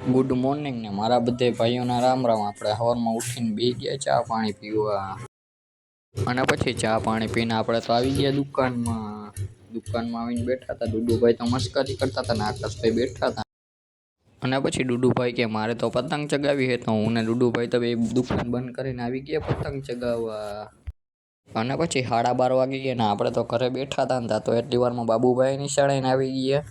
Good morning ને મારા બધે ભાઈઓના રામ રામ। આપણે સવારમાં ઉઠીને બેસી ગયા ચા પાણી પીવા, અને પછી ચા પાણી પીને આપણે તો આવી ગયા દુકાનમાં આવીને બેઠા હતા। ડુડુભાઈ તો મસ્કરી કરતા હતા ને આકાશભાઈ બેઠા હતા। અને પછી ડુડુભાઈ કે મારે તો પતંગ ચગાવી હે, તો હું ને ડુડુભાઈ તો બે દુકાન બંધ કરીને આવી ગયા પતંગ ચગાવવા। અને પછી 12:30 વાગી ગયા ને આપણે તો ઘરે બેઠા હતા ને, તો એટલી વારમાં બાબુભાઈ નિશાળે આવી ગયા।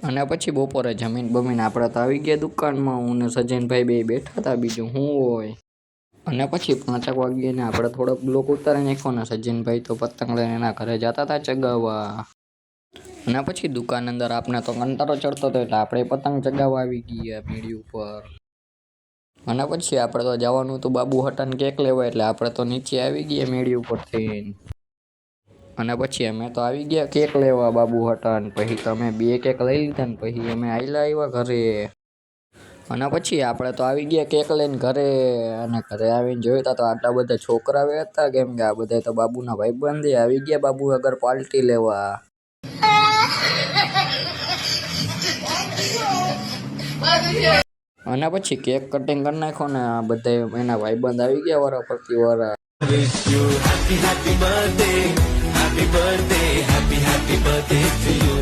અને પછી બપોરે જમીન બમીને આપણે તો આવી ગયા દુકાનમાં, હું ને સજનભાઈ બે બેઠા હતા, બીજું શું હોય। અને પછી 5 વાગ્યે ને આપણે થોડોક બ્લોક ઉતારી નાખ્યો ને સજનભાઈ તો પતંગ લઈને એના ઘરે જતા હતા ચગાવવા। અને પછી દુકાન અંદર આપણે તો કંટાળો ચડતો હતો એટલે આપણે પતંગ ચગાવવા આવી ગયા મેળી ઉપર। અને પછી આપણે તો જવાનું હતું બાબુ હટાને કેક લેવા, એટલે આપણે તો નીચે આવી ગયા મેળી ઉપર થઈને। અને પછી અમે તો આવી ગયા કેક લેવા બાબુ હટાને, પછી તમે 2 કેક લઈ લીધા ને પછી અમે આવ્યા ઘરે। અને પછી આપણે તો આવી ગયા કેક લઈને ઘરે, અને ઘરે આવીને જોયું તો આટલા બધા છોકરા હતા, કેમ કે આ બધા તો બાબુના ભાઈબંધ આવી ગયા બાબુ આગળ પાર્ટી લેવા। અને પછી કેક કટિંગ કરી નાખો ને બધા એના ભાઈબંધ આવી ગયા વારા પરથી વારા। Wish you happy happy birthday, happy birthday, happy happy birthday to you.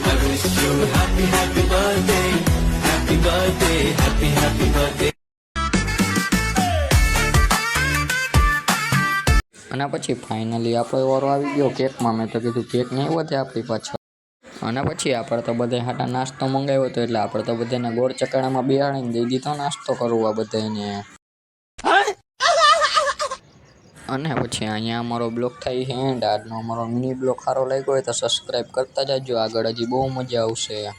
I wish you happy happy birthday, happy birthday, happy happy birthday. અને પછી ફાઇનલી આપણો વારો આવી ગયો કેકમાં। મેં તો કીધું કેક નહીં વધે આપણી પાછળ। અને પછી આપણે તો બધા હાટા નાસ્તો મંગાવ્યો હતો, એટલે આપણે તો બધાને ગોળ ચકાણામાં બેહાડીને દઈ દીધો નાસ્તો કરવા બધાને। અને પછી અહીંયા અમારો બ્લોગ થાય છે એન્ડ। આજનો અમારો મિની બ્લોગ સારો લાગ્યો હોય તો સબસ્ક્રાઈબ કરતા જાજો, આગળ હજી બહુ મજા આવશે।